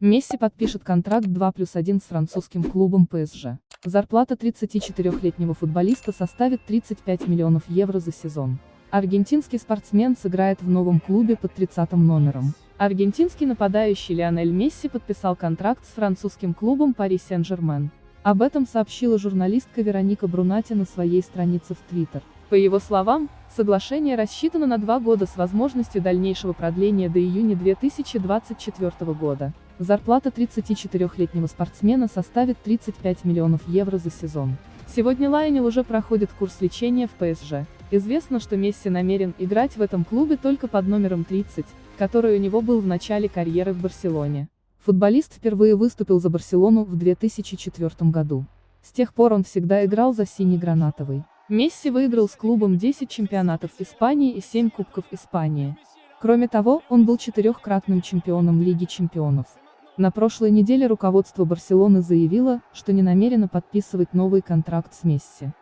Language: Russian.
Месси подпишет контракт 2+1 с французским клубом ПСЖ. Зарплата 34-летнего футболиста составит 35 миллионов евро за сезон. Аргентинский спортсмен сыграет в новом клубе под 30-м номером. Аргентинский нападающий Лионель Месси подписал контракт с французским клубом Пари Сен-Жермен. Об этом сообщила журналистка Вероника Брунати на своей странице в Твиттер. По его словам, соглашение рассчитано на 2 года с возможностью дальнейшего продления до июня 2024 года. Зарплата 34-летнего спортсмена составит 35 миллионов евро за сезон. Сегодня Лайонел уже проходит курс лечения в ПСЖ. Известно, что Месси намерен играть в этом клубе только под номером 30, который у него был в начале карьеры в Барселоне. Футболист впервые выступил за Барселону в 2004 году. С тех пор он всегда играл за синий-гранатовый. Месси выиграл с клубом 10 чемпионатов Испании и 7 Кубков Испании. Кроме того, он был 4-кратным чемпионом Лиги чемпионов. На прошлой неделе руководство Барселоны заявило, что не намерено подписывать новый контракт с Месси.